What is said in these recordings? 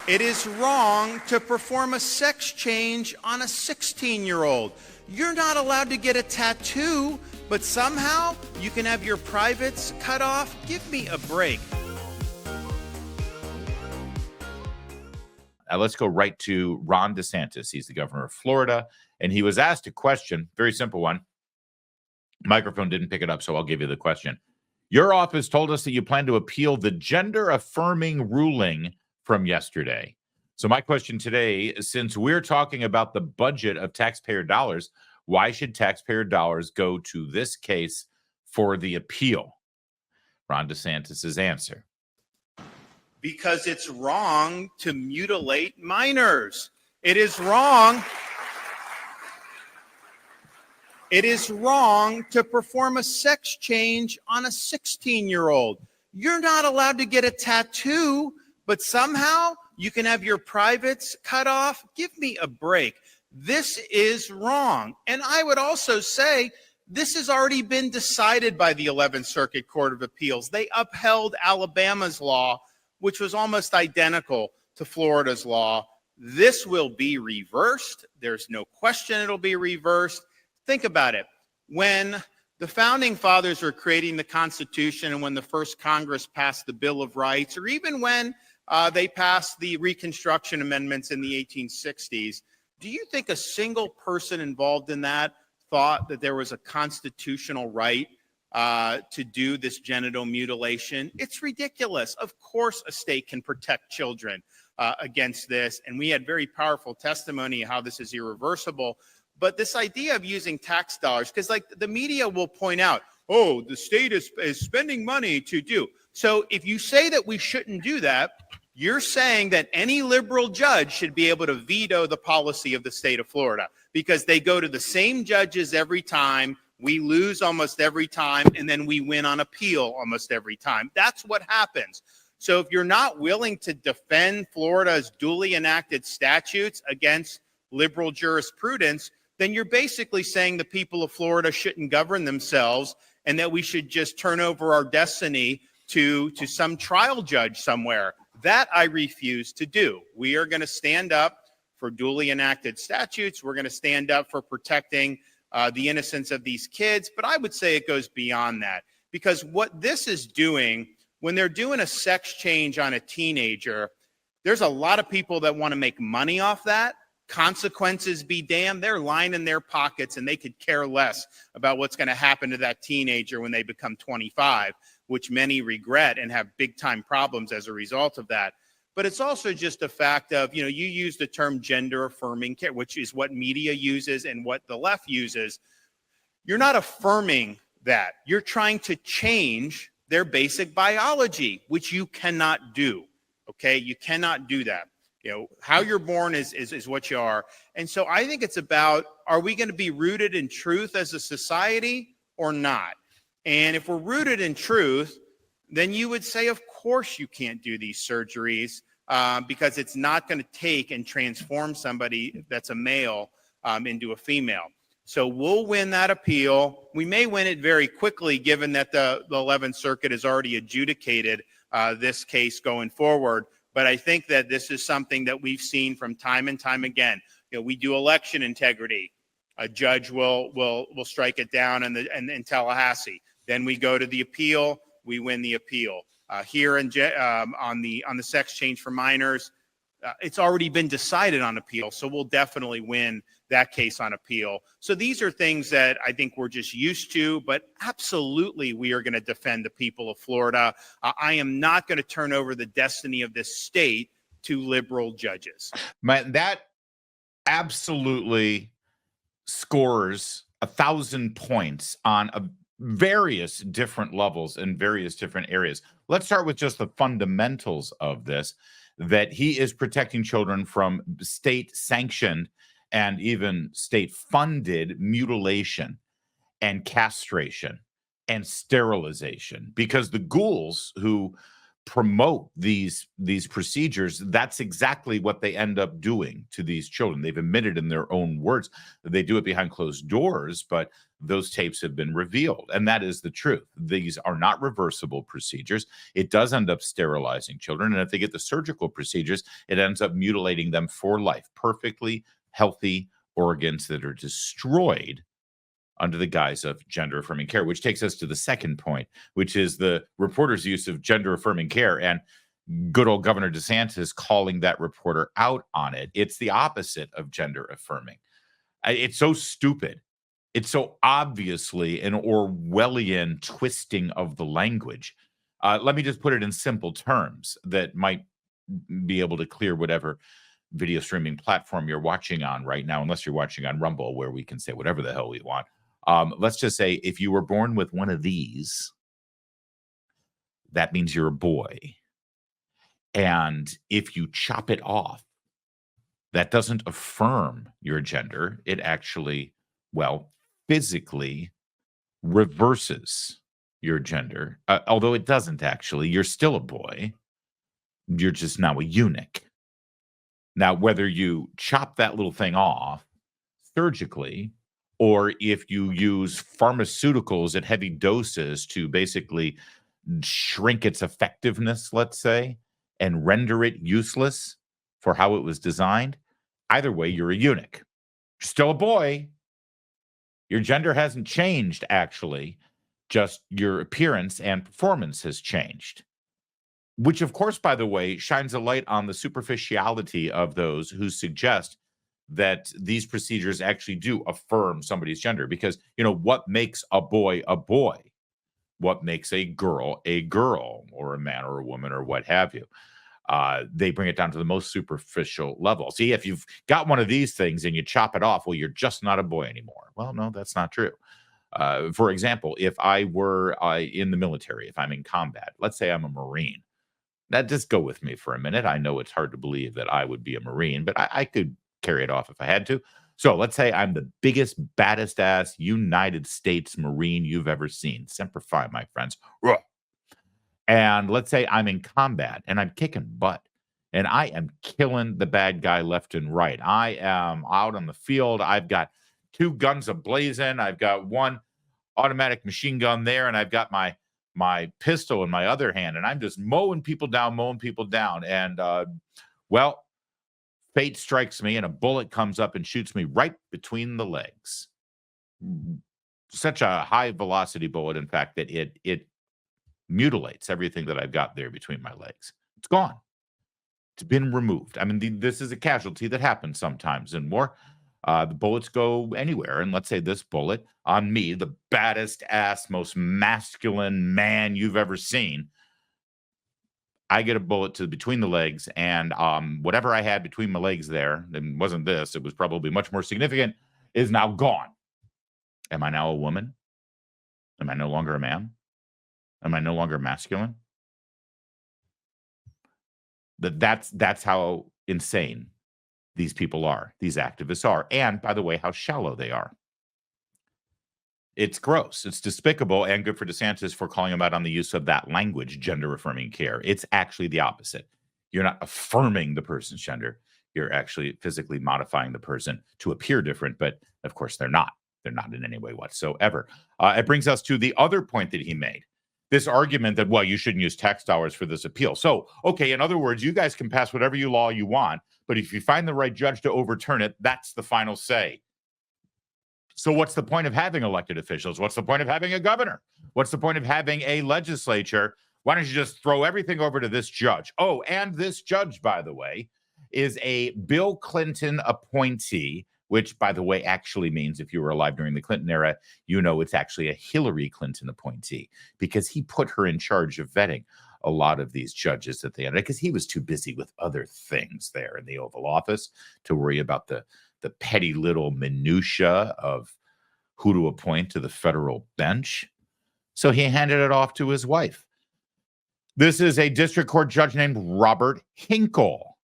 It is wrong to perform a sex change on a 16-year-old. You're not allowed to get a tattoo, but somehow you can have your privates cut off. Give me a break. Let's go right to Ron DeSantis. He's the governor of Florida, and he was asked a question, very simple one. Microphone didn't pick it up, so I'll give you the question. Your office told us that you plan to appeal the gender-affirming ruling from yesterday. So my question today, since we're talking about the budget of taxpayer dollars, why should taxpayer dollars go to this case for the appeal? Ron DeSantis' answer. Because it's wrong to mutilate minors. It is wrong. It is wrong to perform a sex change on a 16-year-old. You're not allowed to get a tattoo, but somehow you can have your privates cut off. Give me a break. This is wrong. And I would also say this has already been decided by the 11th Circuit Court of Appeals. They upheld Alabama's law, which was almost identical to Florida's law. This will be reversed. There's no question it'll be reversed. Think about it. When the founding fathers were creating the Constitution and when the first Congress passed the Bill of Rights, or even when they passed the Reconstruction Amendments in the 1860s, do you think a single person involved in that thought that there was a constitutional right to do this genital mutilation? It's ridiculous. Of course, a state can protect children against this. And we had very powerful testimony how this is irreversible. But this idea of using tax dollars, because like the media will point out, oh, the state is spending money to do. So if you say that we shouldn't do that, you're saying that any liberal judge should be able to veto the policy of the state of Florida because they go to the same judges every time. We lose almost every time, and then we win on appeal almost every time. That's what happens. So if you're not willing to defend Florida's duly enacted statutes against liberal jurisprudence, then you're basically saying the people of Florida shouldn't govern themselves and that we should just turn over our destiny to some trial judge somewhere. That I refuse to do. We are going to stand up for duly enacted statutes. We're going to stand up for protecting the innocence of these kids. But I would say it goes beyond that, because what this is doing, when they're doing a sex change on a teenager, there's a lot of people that want to make money off that. Consequences be damned. They're lining their pockets and they could care less about what's going to happen to that teenager when they become 25, which many regret and have big time problems as a result of that. But it's also just a fact of, you use the term gender affirming care, which is what media uses and what the left uses. You're not affirming that. You're trying to change their basic biology, which you cannot do. Okay. You cannot do that. How you're born is what you are. And so I think it's about, are we going to be rooted in truth as a society or not? And if we're rooted in truth, then you would say, of course you can't do these surgeries because it's not going to take and transform somebody that's a male into a female. So we'll win that appeal. We may win it very quickly, given that the 11th Circuit has already adjudicated this case going forward. But I think that this is something that we've seen from time and time again. We do election integrity. A judge will strike it down in Tallahassee. Then we go to the appeal. We win the appeal. Here on the sex change for minors, it's already been decided on appeal. So we'll definitely win that case on appeal. So these are things that I think we're just used to, but absolutely we are going to defend the people of Florida. I am not going to turn over the destiny of this state to liberal judges. That absolutely scores 1,000 points on various different levels in various different areas. Let's start with just the fundamentals of this, that he is protecting children from state-sanctioned and even state-funded mutilation and castration and sterilization, because the ghouls who promote these procedures, that's exactly what they end up doing to these children. They've admitted in their own words that they do it behind closed doors, but those tapes have been revealed. And that is the truth. These are not reversible procedures. It does end up sterilizing children. And if they get the surgical procedures, it ends up mutilating them for life. Perfectly healthy organs that are destroyed under the guise of gender affirming care, which takes us to the second point, which is the reporter's use of gender affirming care and good old Governor DeSantis calling that reporter out on it. It's the opposite of gender affirming. It's so stupid. It's so obviously an Orwellian twisting of the language. Let me just put it in simple terms that might be able to clear whatever video streaming platform you're watching on right now, unless you're watching on Rumble, where we can say whatever the hell we want. Let's just say if you were born with one of these, that means you're a boy. And if you chop it off, that doesn't affirm your gender. It actually, well, physically reverses your gender. Although it doesn't actually. You're still a boy. You're just now a eunuch. Now, whether you chop that little thing off surgically, or if you use pharmaceuticals at heavy doses to basically shrink its effectiveness, let's say, and render it useless for how it was designed, either way, you're a eunuch. You're still a boy. Your gender hasn't changed, actually. Just your appearance and performance has changed. Which, of course, by the way, shines a light on the superficiality of those who suggest that these procedures actually do affirm somebody's gender. Because, what makes a boy a boy? What makes a girl, or a man or a woman or what have you? They bring it down to the most superficial level. See, if you've got one of these things and you chop it off, well, you're just not a boy anymore. Well, no, that's not true. For example, if I were in the military, if I'm in combat, let's say I'm a Marine. Now, just go with me for a minute. I know it's hard to believe that I would be a Marine, but I could carry it off if I had to. So let's say I'm the biggest, baddest ass United States Marine you've ever seen. Semper Fi, my friends. And let's say I'm in combat and I'm kicking butt and I am killing the bad guy left and right. I am out on the field. I've got 2 guns ablazing. I've got 1 automatic machine gun there, and I've got my pistol in my other hand, and I'm just mowing people down. And, well, fate strikes me, and a bullet comes up and shoots me right between the legs. Such a high velocity bullet, in fact, that it mutilates everything that I've got there between my legs. It's gone. It's been removed. I mean, this is a casualty that happens sometimes in war. The bullets go anywhere. And let's say this bullet on me, the baddest ass, most masculine man you've ever seen, I get a bullet to between the legs, and whatever I had between my legs there, and wasn't this, it was probably much more significant, is now gone. Am I now a woman? Am I no longer a man? Am I no longer masculine? That's how insane these people are, these activists are, and by the way, how shallow they are. It's gross. It's despicable, and good for DeSantis for calling him out on the use of that language, gender affirming care. It's actually the opposite. You're not affirming the person's gender. You're actually physically modifying the person to appear different, but of course they're not. They're not in any way whatsoever. It brings us to the other point that he made. This argument that, well, you shouldn't use tax dollars for this appeal. So, okay, in other words, you guys can pass whatever law you want, but if you find the right judge to overturn it, that's the final say. So what's the point of having elected officials? What's the point of having a governor? What's the point of having a legislature? Why don't you just throw everything over to this judge? Oh, and this judge, by the way, is a Bill Clinton appointee, which, by the way, actually means if you were alive during the Clinton era, you know it's actually a Hillary Clinton appointee, because he put her in charge of vetting a lot of these judges at the end, because he was too busy with other things there in the Oval Office to worry about the petty little minutia of who to appoint to the federal bench. So he handed it off to his wife. This is a district court judge named Robert Hinkle.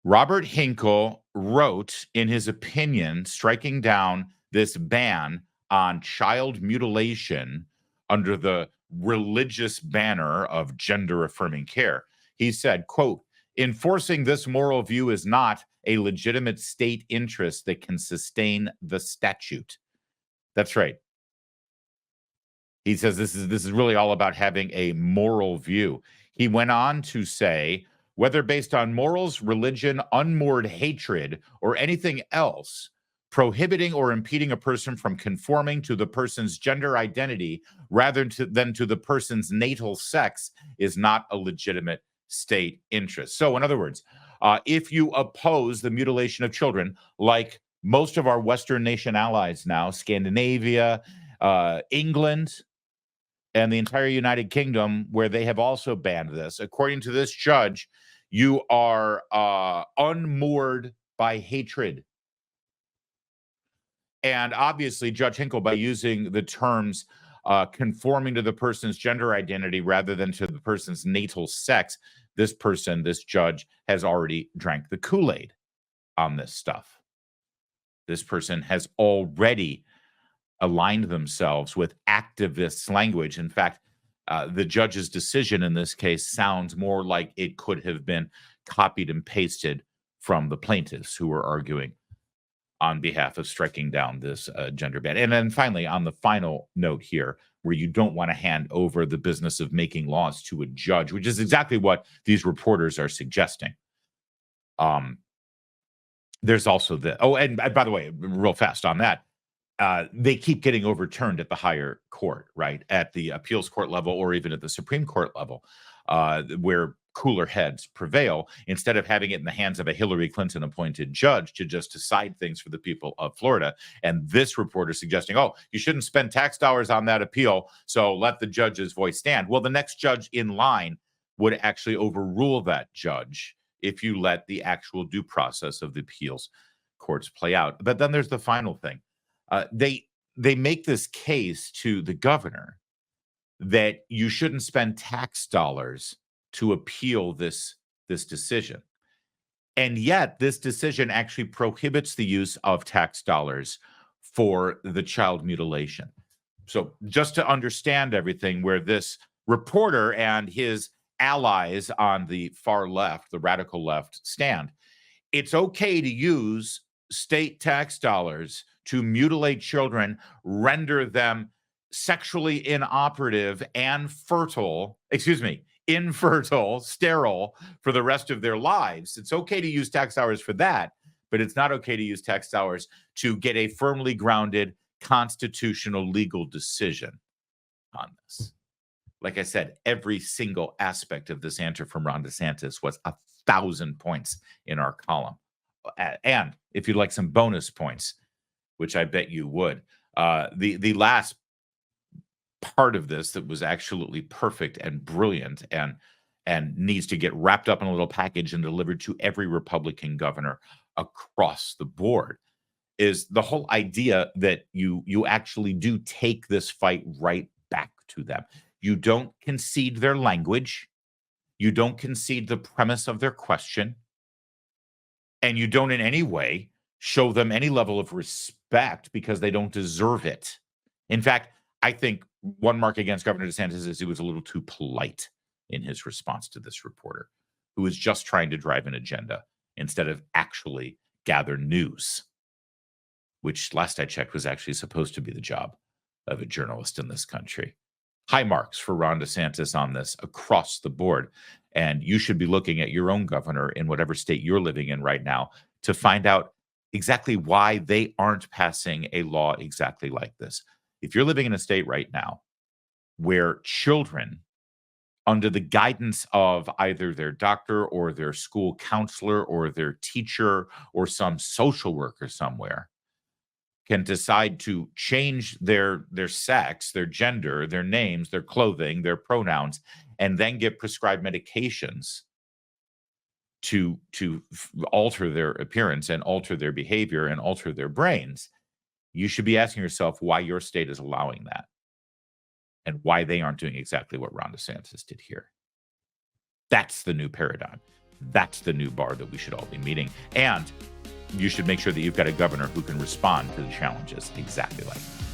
Robert Hinkle wrote in his opinion, striking down this ban on child mutilation under the religious banner of gender affirming care. He said, quote, enforcing this moral view is not a legitimate state interest that can sustain the statute. That's right. He says this is really all about having a moral view. He went on to say, whether based on morals, religion, unmoored hatred, or anything else, prohibiting or impeding a person from conforming to the person's gender identity rather than to the person's natal sex is not a legitimate state interest. So, in other words, if you oppose the mutilation of children, like most of our Western nation allies now, Scandinavia, England, and the entire United Kingdom, where they have also banned this, according to this judge, you are unmoored by hatred. And obviously, Judge Hinkle, by using the terms conforming to the person's gender identity rather than to the person's natal sex, this judge, has already drank the Kool-Aid on this stuff. This person has already aligned themselves with activists' language. In fact, the judge's decision in this case sounds more like it could have been copied and pasted from the plaintiffs who were arguing on behalf of striking down this gender ban. And then finally, on the final note here, where you don't want to hand over the business of making laws to a judge, which is exactly what these reporters are suggesting. There's also the, and by the way, real fast on that, they keep getting overturned at the higher court, right? At the appeals court level or even at the Supreme Court level, where cooler heads prevail, instead of having it in the hands of a Hillary Clinton appointed judge to just decide things for the people of Florida. And this reporter suggesting, oh, you shouldn't spend tax dollars on that appeal, so let the judge's voice stand. Well, the next judge in line would actually overrule that judge if you let the actual due process of the appeals courts play out. But then there's the final thing. They make this case to the governor that you shouldn't spend tax dollars to appeal this decision. And yet this decision actually prohibits the use of tax dollars for the child mutilation. So just to understand everything, where this reporter and his allies on the far left, the radical left, stand, it's okay to use state tax dollars to mutilate children, render them sexually inoperative and infertile, sterile for the rest of their lives. It's okay to use tax dollars for that, but it's not okay to use tax dollars to get a firmly grounded constitutional legal decision on this. Like I said, every single aspect of this answer from Ron DeSantis was 1,000 points in our column. And if you'd like some bonus points, which I bet you would, the last part of this that was absolutely perfect and brilliant and needs to get wrapped up in a little package and delivered to every Republican governor across the board is the whole idea that you actually do take this fight right back to them. You don't concede their language. You don't concede the premise of their question. And you don't in any way show them any level of respect because they don't deserve it. In fact, I think one mark against Governor DeSantis is he was a little too polite in his response to this reporter, who was just trying to drive an agenda instead of actually gather news, which last I checked was actually supposed to be the job of a journalist in this country. High marks for Ron DeSantis on this across the board. And you should be looking at your own governor in whatever state you're living in right now to find out exactly why they aren't passing a law exactly like this. If you're living in a state right now where children, under the guidance of either their doctor or their school counselor or their teacher or some social worker somewhere, can decide to change their sex, their gender, their names, their clothing, their pronouns, and then get prescribed medications to alter their appearance and alter their behavior and alter their brains, you should be asking yourself why your state is allowing that and why they aren't doing exactly what Ron DeSantis did here. That's the new paradigm. That's the new bar that we should all be meeting. And you should make sure that you've got a governor who can respond to the challenges exactly like that.